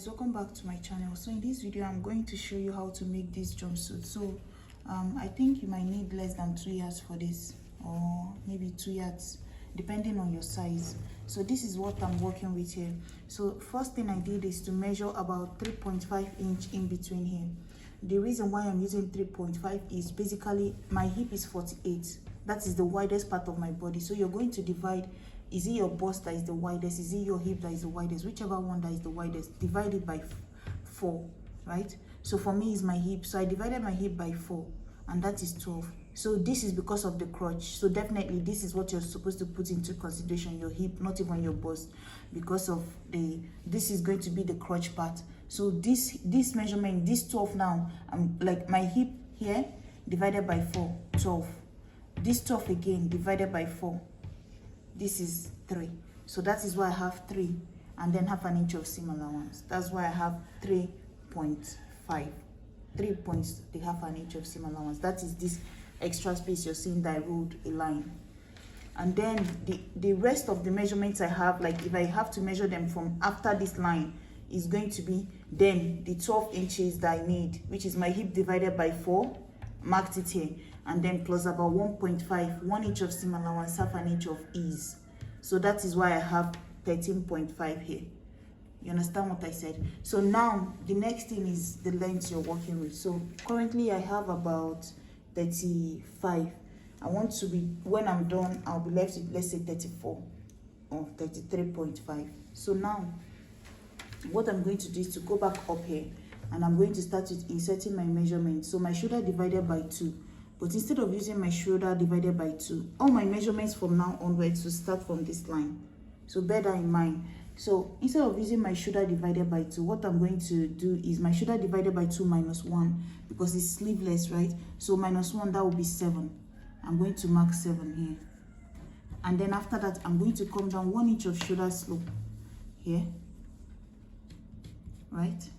Welcome back to my channel. So in this video I'm going to show you how to make this jumpsuit. So I think you might need less than 2 yards for this, or maybe 2 yards depending on your size. So this is what I'm working with here. So first thing I did is to measure about 3.5 inch in between here. The reason why I'm using 3.5 is basically my hip is 48. That is the widest part of my body. So you're going to divide. Is it your bust that is the widest? Is it your hip that is the widest? Whichever one that is the widest, divide it by 4, right? So for me, it's my hip. So I divided my hip by 4, and that is 12. So this is because of the crotch. So definitely this is what you're supposed to put into consideration, your hip, not even your bust, because of this is going to be the crotch part. So this measurement, this 12 now, I'm like my hip here divided by 4, 12. This 12 again divided by 4. This is 3. So that is why I have 3, and then half an inch of seam allowance. That's why I have 3.5. 3 points, the half an inch of seam allowance. That is this extra space you're seeing that I ruled a line. And then the rest of the measurements I have, like if I have to measure them from after this line, is going to be then the 12 inches that I need, which is my hip divided by 4, marked it here, and then plus about 1.5, 1 inch of seam allowance, half an inch of ease. So that is why I have 13.5 here. You understand what I said? So now the next thing is the length you're working with. So currently I have about 35. I want to be, when I'm done, I'll be left with, let's say, 34 or 33.5. So now what I'm going to do is to go back up here, and I'm going to start with inserting my measurement. So my shoulder divided by 2. But instead of using my shoulder divided by 2, all my measurements from now onwards will start from this line. So bear that in mind. So instead of using my shoulder divided by 2, what I'm going to do is my shoulder divided by 2 minus 1, because it's sleeveless, right? So minus 1, that will be 7. I'm going to mark 7 here. And then after that, I'm going to come down 1 inch of shoulder slope here, right?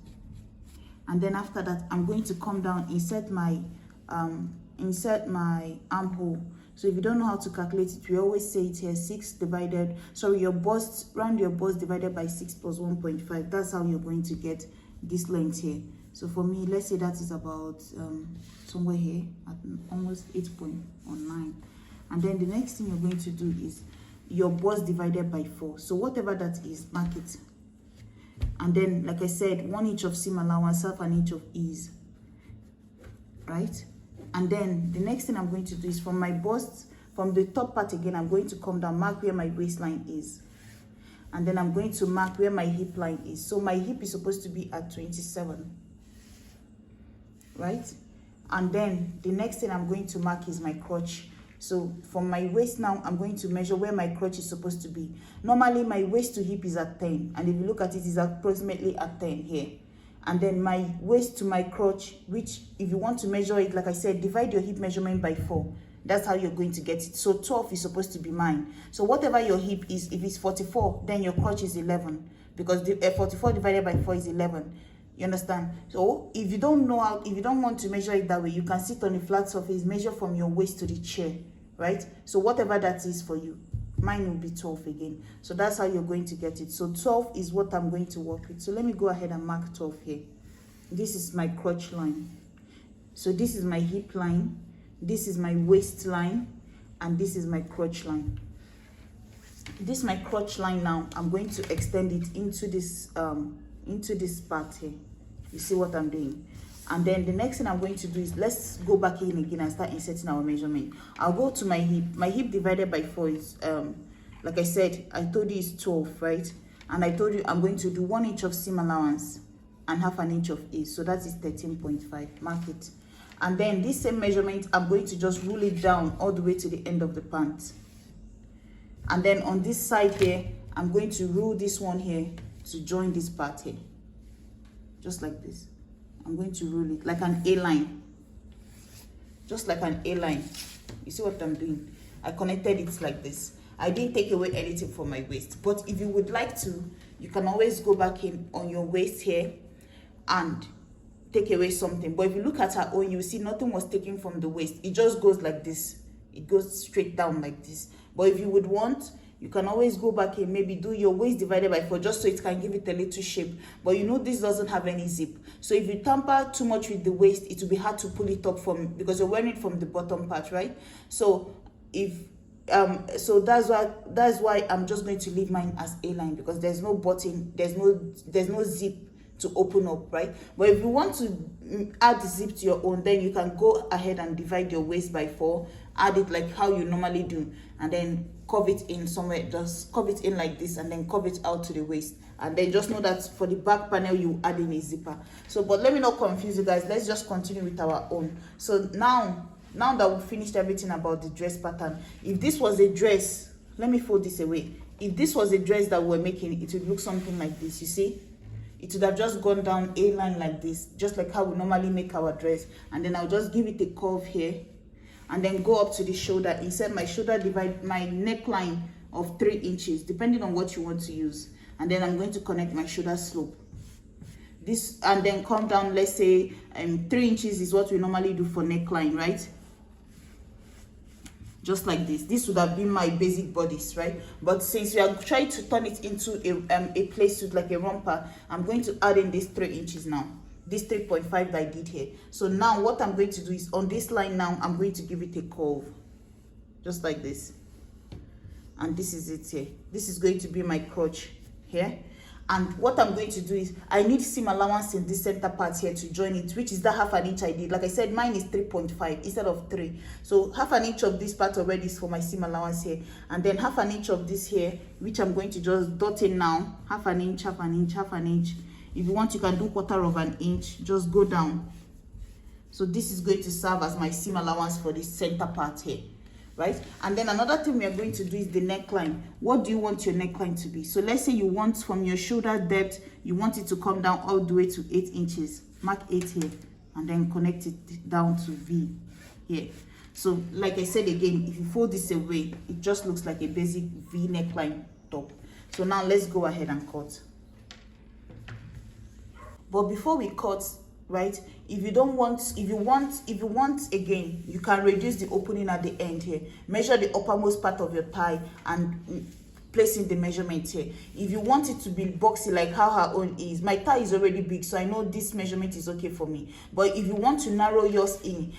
And then after that, I'm going to come down, insert my armhole. So if you don't know how to calculate it, we always say it here, 6 divided, sorry, your bust, round your bust divided by 6 plus 1.5. That's how you're going to get this length here. So for me, let's say that is about somewhere here at almost 8.9. And then the next thing you're going to do is your bust divided by 4. So whatever that is, mark it. And then, like I said, 1 inch of seam allowance, half an inch of ease, right? And then the next thing I'm going to do is from my bust, from the top part again, I'm going to come down, mark where my waistline is. And then I'm going to mark where my hip line is. So my hip is supposed to be at 27, right? And then the next thing I'm going to mark is my crotch. So from my waist now, I'm going to measure where my crotch is supposed to be. Normally my waist to hip is at 10, and if you look at it, it's approximately at 10 here. And then my waist to my crotch, which if you want to measure it, like I said, divide your hip measurement by 4. That's how you're going to get it. So 12 is supposed to be mine. So whatever your hip is, if it's 44, then your crotch is 11, because the 44 divided by 4 is 11. You understand? So if you don't know how, if you don't want to measure it that way, you can sit on a flat surface, measure from your waist to the chair, right? So whatever that is for you, mine will be 12 again. So that's how you're going to get it. So 12 is what I'm going to work with. So let me go ahead and mark 12 here. This is my crotch line. So this is my hip line, this is my waist line, and this is my crotch line. This is my crotch line now. I'm going to extend it into this part here. You see what I'm doing? And then the next thing I'm going to do is, let's go back in again and start inserting our measurement. I'll go to my hip. My hip divided by 4 is, like I said, I told you it's 12, right? And I told you I'm going to do 1 inch of seam allowance and half an inch of ease. So that is 13.5. Mark it. And then this same measurement, I'm going to just rule it down all the way to the end of the pant. And then on this side here, I'm going to rule this one here to join this part here. Just like this. I'm going to roll it like an A-line, just like an A-line. You see what I'm doing? I connected it like this. I didn't take away anything from my waist, but if you would like to, you can always go back in on your waist here and take away something. But if you look at her own, you see nothing was taken from the waist. It just goes like this. It goes straight down like this. But if you would want, you can always go back and maybe do your waist divided by 4 just so it can give it a little shape. But you know this doesn't have any zip. So if you tamper too much with the waist, it will be hard to pull it up from, because you're wearing it from the bottom part, right? So if so that's why I'm just going to leave mine as A-line, because there's no button, there's no zip to open up, right? But if you want to add zip to your own, then you can go ahead and divide your waist by 4, add it like how you normally do, and then curve it in somewhere. Just curve it in like this and then curve it out to the waist, and then just know that for the back panel you add in a zipper. So but let me not confuse you guys, let's just continue with our own. So now that we've finished everything about the dress pattern, if this was a dress, let me fold this away. If this was a dress that we're making, it would look something like this. You see, it would have just gone down A-line like this, just like how we normally make our dress, and then I'll just give it a curve here and then go up to the shoulder. Inside my shoulder, divide my neckline of 3 inches, depending on what you want to use, and then I'm going to connect my shoulder slope. This, and then come down, let's say 3 inches is what we normally do for neckline, right? Just like this. This would have been my basic bodice, right? But since we are trying to turn it into a playsuit, like a romper, I'm going to add in this 3 inches now, this 3.5 that I did here. So now what I'm going to do is on this line now, I'm going to give it a curve, just like this. And this is it here. This is going to be my crotch here. And what I'm going to do is, I need seam allowance in this center part here to join it, which is that half an inch I did. Like I said, mine is 3.5 instead of 3. So half an inch of this part already is for my seam allowance here. And then half an inch of this here, which I'm going to just dot in now. Half an inch, half an inch, half an inch. If you want, you can do 1/4 of an inch. Just go down. So this is going to serve as my seam allowance for this center part here, right? And then another thing we are going to do is the neckline. What do you want your neckline to be? So let's say you want from your shoulder depth, you want it to come down all the way to 8 inches. Mark 8 here and then connect it down to V here. So like I said again, if you fold this away, it just looks like a basic V neckline top. So now let's go ahead and cut. But before we cut, right, if you want again, you can reduce the opening at the end here. Measure the uppermost part of your thigh and place in the measurement here. If you want it to be boxy like how her own is, my thigh is already big, so I know this measurement is okay for me. But if you want to narrow yours in,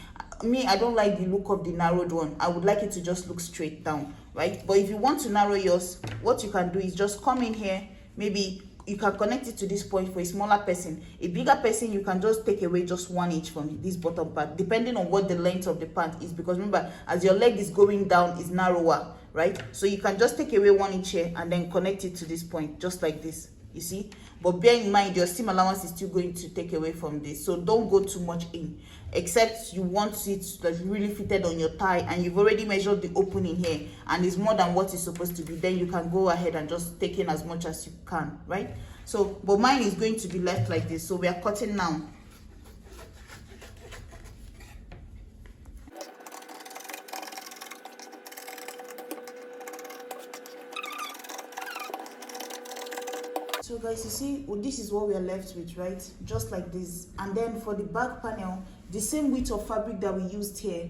me, I don't like the look of the narrowed one. I would like it to just look straight down, right? But if you want to narrow yours, what you can do is just come in here, maybe you can connect it to this point for a smaller person. A bigger person, you can just take away just 1 inch from this bottom part, depending on what the length of the pant is, because remember, as your leg is going down, it's narrower, right? So you can just take away 1 inch here and then connect it to this point, just like this, you see? But bear in mind, your seam allowance is still going to take away from this, so don't go too much in, except you want it that's really fitted on your thigh and you've already measured the opening here and it's more than what it's supposed to be. Then you can go ahead and just take in as much as you can, right? So but mine is going to be left like this, so we are cutting now. So guys, you see, well, this is what we are left with, right? Just like this. And then for the back panel, the same width of fabric that we used here,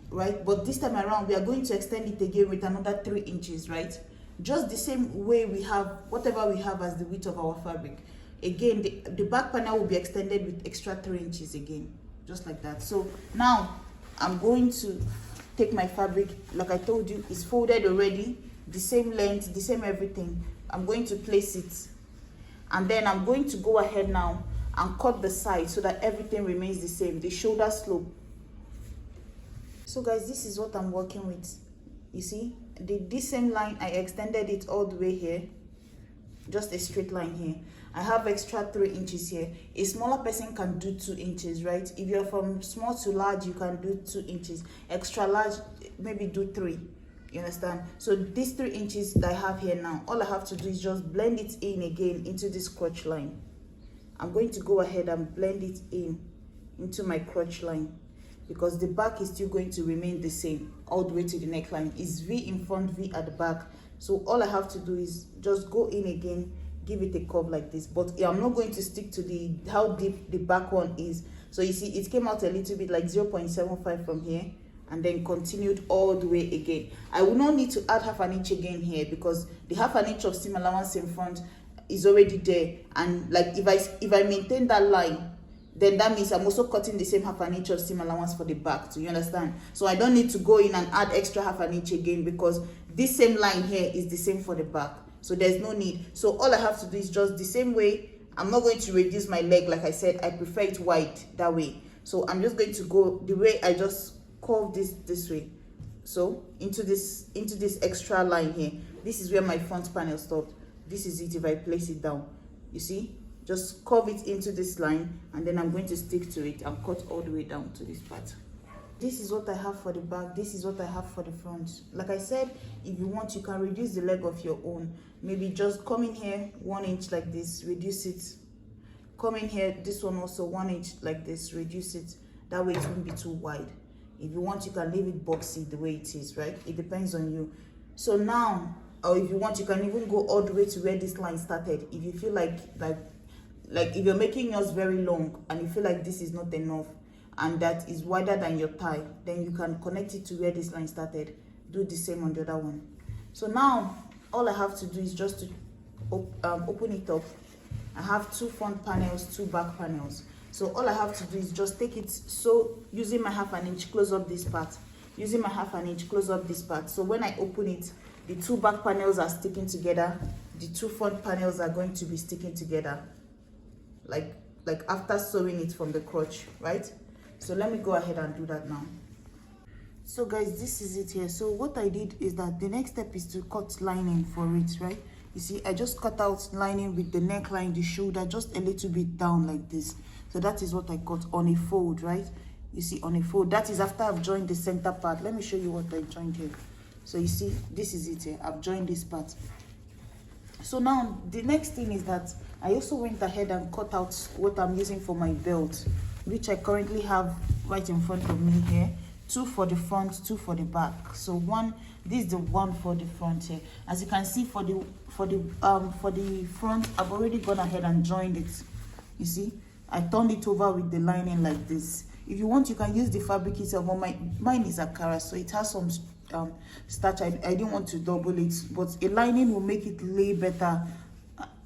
right? But this time around, we are going to extend it again with another 3 inches, right? Just the same way we have, whatever we have as the width of our fabric. Again, the back panel will be extended with extra 3 inches again, just like that. So now I'm going to take my fabric, like I told you, it's folded already, the same length, the same everything. I'm going to place it. And then I'm going to go ahead now and cut the side so that everything remains the same, the shoulder slope. So guys, this is what I'm working with. You see, this same line, I extended it all the way here, just a straight line here. I have extra 3 inches here. A smaller person can do 2 inches, right? If you're from small to large, you can do 2 inches. Extra large, maybe do 3. You understand? So these 3 inches that I have here now, all I have to do is just blend it in again into this crotch line. I'm going to go ahead and blend it in into my crotch line, because the back is still going to remain the same all the way to the neckline. It's V in front, V at the back. So all I have to do is just go in again, give it a curve like this. But I'm not going to stick to how deep the back one is. So you see, it came out a little bit like 0.75 from here, and then continued all the way again. I will not need to add half an inch again here, because the half an inch of seam allowance in front is already there. And like if I maintain that line, then that means I'm also cutting the same half an inch of seam allowance for the back. Do you understand? So I don't need to go in and add extra half an inch again, because this same line here is the same for the back. So there's no need. So all I have to do is just the same way. I'm not going to reduce my leg. Like I said, I prefer it wide that way. So I'm just going to go the way I just curve this way. So into this extra line here. This is where my front panel stopped. This is it if I place it down. You see? Just curve it into this line, and then I'm going to stick to it and cut all the way down to this part. This is what I have for the back. This is what I have for the front. Like I said, if you want, you can reduce the leg of your own. Maybe just come in here 1 inch like this, reduce it. Come in here, this one also 1 inch like this, reduce it. That way it won't be too wide. If you want, you can leave it boxy the way it is, right? It depends on you. So now, or if you want, you can even go all the way to where this line started. If you feel like if you're making yours very long and you feel like this is not enough and that is wider than your thigh, then you can connect it to where this line started. Do the same on the other one. So now all I have to do is just to open it up. I have 2 front panels, 2 back panels. So all I have to do is just take it, so using my half an inch, close up this part. Using my half an inch, close up this part. So when I open it, the 2 back panels are sticking together. The 2 front panels are going to be sticking together. Like after sewing it from the crotch, right? So let me go ahead and do that now. So guys, this is it here. So what I did is that the next step is to cut lining for it, right? You see, I just cut out lining with the neckline, the shoulder, just a little bit down like this. So that is what I cut on a fold, right? You see, on a fold. That is after I've joined the center part. Let me show you what I joined here. So you see, this is it here. I've joined this part. So now the next thing is that I also went ahead and cut out what I'm using for my belt, which I currently have right in front of me here. 2 for the front, 2 for the back. So this is the one for the front here. As you can see, for the front, I've already gone ahead and joined it. You see, I turned it over with the lining like this. If you want, you can use the fabric itself, but mine is Akara, so it has some starch. I didn't want to double it, but a lining will make it lay better,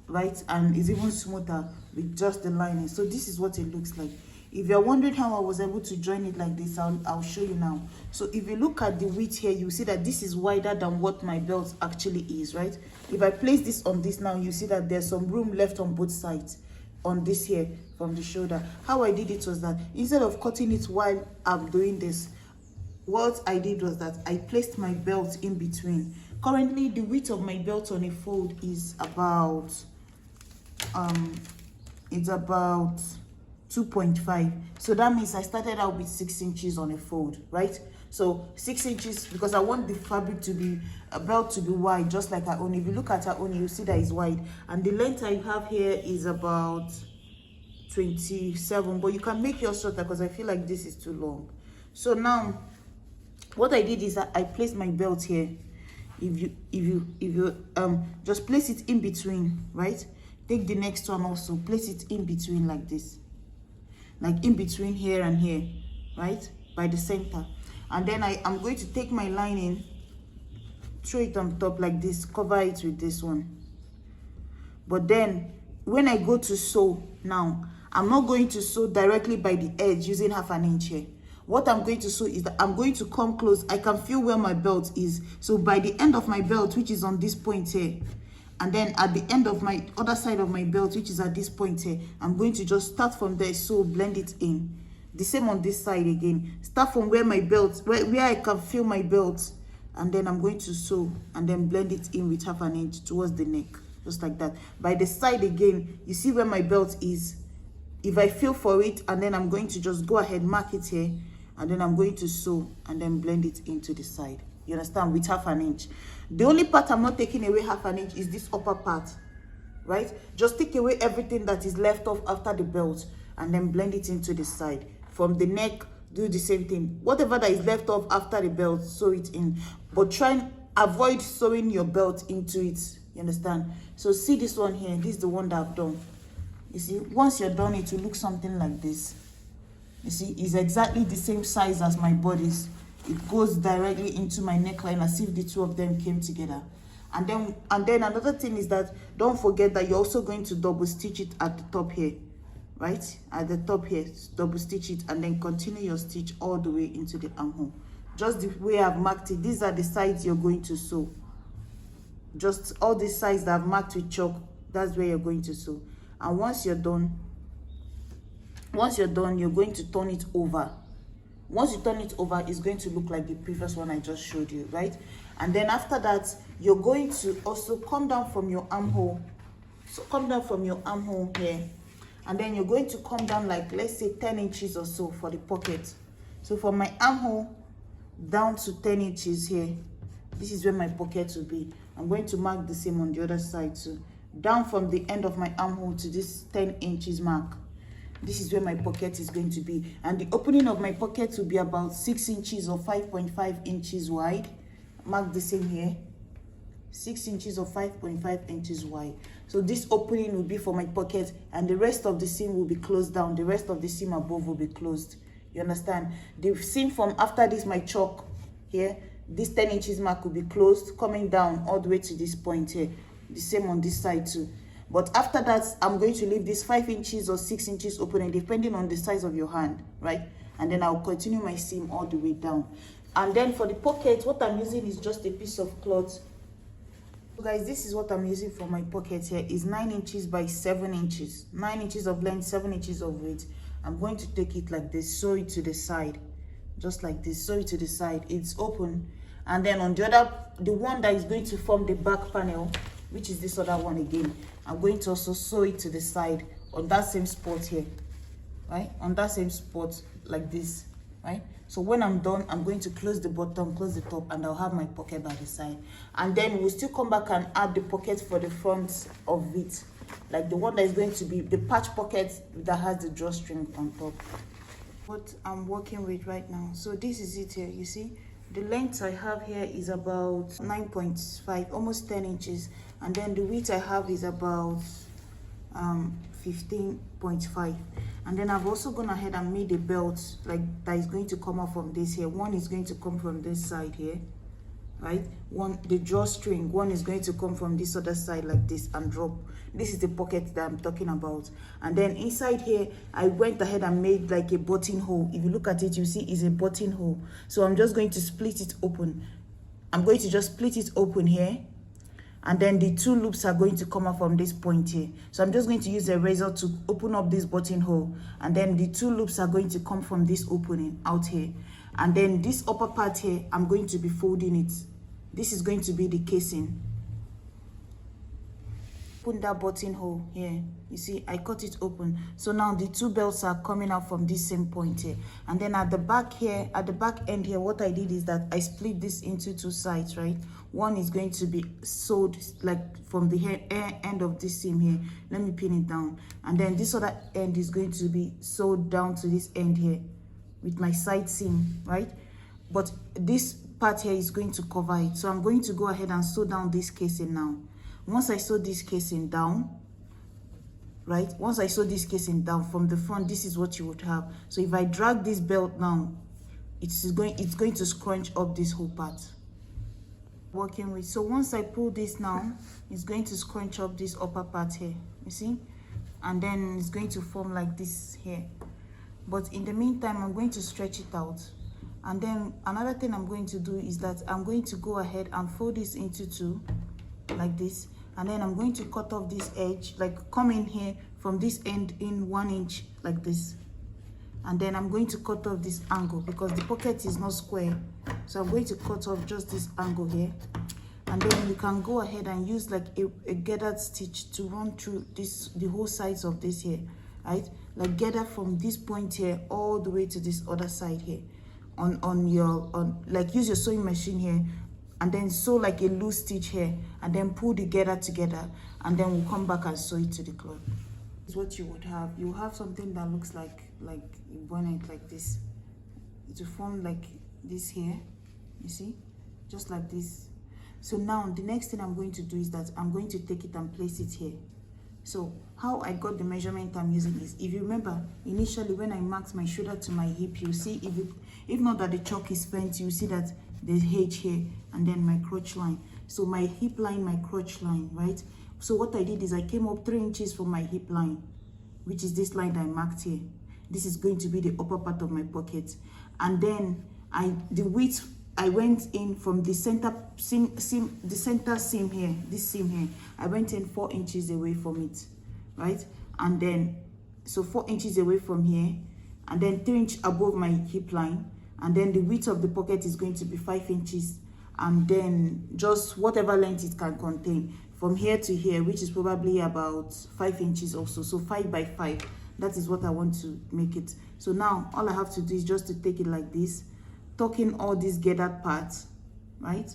right? And it's even smoother with just the lining. So this is what it looks like. If you're wondering how I was able to join it like this, I'll show you now. So if you look at the width here, you see that this is wider than what my belt actually is, right? If I place this on this now, you see that there's some room left on both sides on this here from the shoulder. How I did it was that instead of cutting it while I'm doing this, what I did was that I placed my belt in between. Currently, the width of my belt on a fold is about it's about 2.5. So that means I started out with 6 inches on a fold, right? So 6 inches, because I want the fabric to be, a belt to be wide, just like our own. If you look at our own, you see that it's wide. And the length I have here is about 27, but you can make yours shorter because I feel like this is too long. So now, what I did is that I placed my belt here. If you just place it in between, right? Take the next one also, place it in between like this. Like in between here and here, right? By the center. And then I'm going to take my lining, throw it on top like this, cover it with this one. But then, when I go to sew now, I'm not going to sew directly by the edge using half an inch here. What I'm going to sew is that I'm going to come close. I can feel where my belt is. So by the end of my belt, which is on this point here, and then at the end of my other side of my belt, which is at this point here, I'm going to just start from there, so blend it in. The same on this side again. Start from where my belt, where I can feel my belt, and then I'm going to sew and then blend it in with half an inch towards the neck, just like that. By the side again, you see where my belt is. If I feel for it, and then I'm going to just go ahead, mark it here, and then I'm going to sew and then blend it into the side. You understand? With half an inch. The only part I'm not taking away half an inch is this upper part, right? Just take away everything that is left off after the belt and then blend it into the side. from the neck, do the same thing. Whatever that is left off after the belt, sew it in, but try and avoid sewing your belt into it. You understand? So see this one here, this is the one that I've done. You see, once you're done, it will look something like this. You see, it's exactly the same size as my bodice. It goes directly into my neckline as if the two of them came together. And then another thing is that don't forget that you're also going to double stitch it at the top here, right? At the top here, double stitch it, and then continue your stitch all the way into the armhole. Just the way I've marked it, these are the sides you're going to sew. Just all these sides that I've marked with chalk, that's where you're going to sew. And once you're done, you're going to turn it over. Once you turn it over, it's going to look like the previous one I just showed you, right? And then after that, you're going to also come down from your armhole. So come down from your armhole here, and then you're going to come down like, let's say 10 inches or so for the pocket. So from my armhole down to 10 inches here, this is where my pocket will be. I'm going to mark the same on the other side too. Down from the end of my armhole to this 10 inches mark, this is where my pocket is going to be. And the opening of my pocket will be about 6 inches or 5.5 inches wide. Mark the same here, 6 inches or 5.5 inches wide. So this opening will be for my pocket, and the rest of the seam will be closed down. The rest of the seam above will be closed. You understand? The seam from after this, my chalk here, this 10 inches mark will be closed, coming down all the way to this point here. The same on this side too. But after that, I'm going to leave this 5 inches or 6 inches opening, depending on the size of your hand, right? And then I'll continue my seam all the way down. And then for the pocket, what I'm using is just a piece of cloth. So guys, this is what I'm using for my pocket here. Is 9 inches by 7 inches. 9 inches of length, 7 inches of width. I'm going to take it like this, sew it to the side. Just like this, sew it to the side. It's open. And then on the other, the one that is going to form the back panel, which is this other one again, I'm going to also sew it to the side on that same spot here, right? On that same spot like this, right? So when I'm done, I'm going to close the bottom, close the top, and I'll have my pocket by the side. And then we'll still come back and add the pocket for the front of it, like the one that is going to be the patch pocket that has the drawstring on top. What I'm working with right now. So this is it here, you see? The length I have here is about 9.5, almost 10 inches. And then the width I have is about 15.5. And then I've also gone ahead and made a belt like that is going to come out from this here. One is going to come from this side here, right? One, the drawstring, one is going to come from this other side like this and drop. This is the pocket that I'm talking about. And then inside here, I went ahead and made like a buttonhole. If you look at it, you see it's a buttonhole. So I'm just going to split it open. I'm going to just split it open here. And then the two loops are going to come out from this point here. So I'm just going to use a razor to open up this buttonhole. And then the two loops are going to come from this opening out here. And then this upper part here, I'm going to be folding it. This is going to be the casing. Open that buttonhole here. You see, I cut it open. So now the two belts are coming out from this same point here. And then at the back here, at the back end here, what I did is that I split this into two sides, right? One is going to be sewed like from the end of this seam here. Let me pin it down. And then this other end is going to be sewed down to this end here with my side seam, right? But this part here is going to cover it. So I'm going to go ahead and sew down this casing now. Once I sew this casing down, right? Once I sew this casing down from the front, this is what you would have. So if I drag this belt down, it's going to scrunch up this whole part. Working with. So once I pull this now, it's going to scrunch up this upper part here. You see? And then it's going to form like this here. But in the meantime, I'm going to stretch it out. And then another thing I'm going to do is that I'm going to go ahead and fold this into two like this. And then I'm going to cut off this edge, like come in here from this end in 1 inch like this. And then I'm going to cut off this angle because the pocket is not square. So I'm going to cut off just this angle here. And then you can go ahead and use like a gathered stitch to run through this, the whole sides of this here, right? Like gather from this point here all the way to this other side here. Like use your sewing machine here, and then sew like a loose stitch here, and then pull the gather together, and then we'll come back and sew it to the cloth. This is what you would have. You have something that looks like like a bonnet like this. It will form like this here, you see, just like this. So now the next thing I'm going to do is that I'm going to take it and place it here. So how I got the measurement I'm using is, if you remember initially when I marked my shoulder to my hip, you see, if not that the chalk is bent, you see that there's H here and then my crotch line. So my hip line, my crotch line, right? So what I did is I came up 3 inches from my hip line, which is this line that I marked here. This is going to be the upper part of my pocket. And then the width, I went in from the center seam, the center seam here, this seam here. I went in 4 inches away from it, right? And then, so 4 inches away from here, and then 3 inches above my hip line. And then the width of the pocket is going to be 5 inches. And then just whatever length it can contain from here to here, which is probably about 5 inches also. So 5 by 5. That is what I want to make it. So now all I have to do is just to take it like this, tuck in all these gathered parts, right?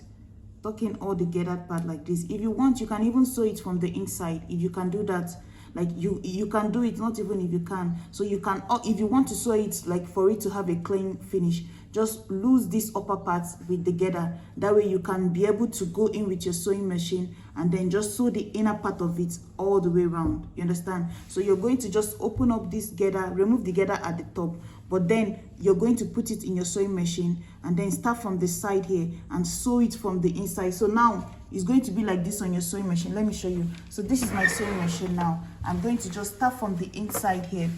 Tuck in all the gathered part like this. If you want, you can even sew it from the inside. If you can do that, like you can do it, not even if you can. So you can, if you want to sew it like for it to have a clean finish, just lose this upper part with the gather. That way you can be able to go in with your sewing machine and then just sew the inner part of it all the way around. You understand? So you're going to just open up this gather, remove the gather at the top, but then you're going to put it in your sewing machine and then start from the side here and sew it from the inside. So now it's going to be like this on your sewing machine. Let me show you. So this is my sewing machine now. I'm going to just start from the inside here.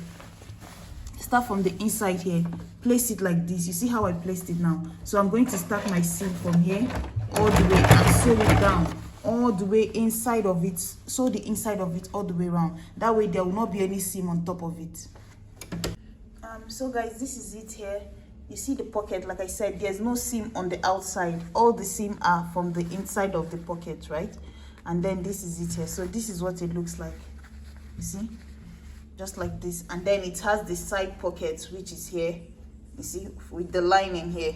Start from the inside here, place it like this. You see how I placed it now? So I'm going to start my seam from here all the way and sew it down all the way inside of it. Sew the inside of it all the way around. That way there will not be any seam on top of it. So guys, this is it here. You see the pocket, like I said, there's no seam on the outside. All the seam are from the inside of the pocket, right? And then this is it here. So this is what it looks like. You see? Just like this. And then it has the side pocket, which is here. You see, with the lining here.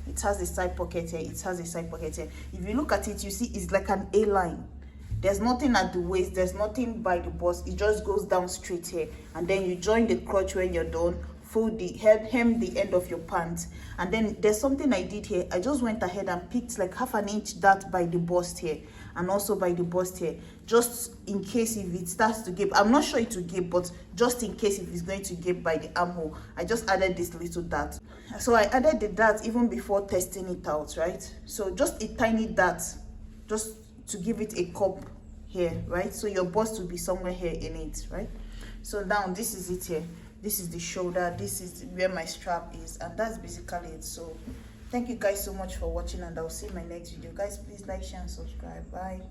It has the side pocket here. It has a side pocket here. If you look at it, you see it's like an A line. There's nothing at the waist. There's nothing by the bust. It just goes down straight here. And then you join the crotch when you're done. Fold the head, hem the end of your pants. And then there's something I did here. I just went ahead and picked like 1/2 inch that by the bust here. And also by the bust here, just in case if it starts to gape. I'm not sure it will gape, but just in case if it's going to gape by the armhole, I just added this little dart. So I added the dart even before testing it out, right? So just a tiny dart, just to give it a cup here, right? So your bust will be somewhere here in it, right? So now this is it here. This is the shoulder, this is where my strap is, and that's basically it. So thank you guys so much for watching, and I'll see you in my next video. Guys, please like, share, and subscribe. Bye.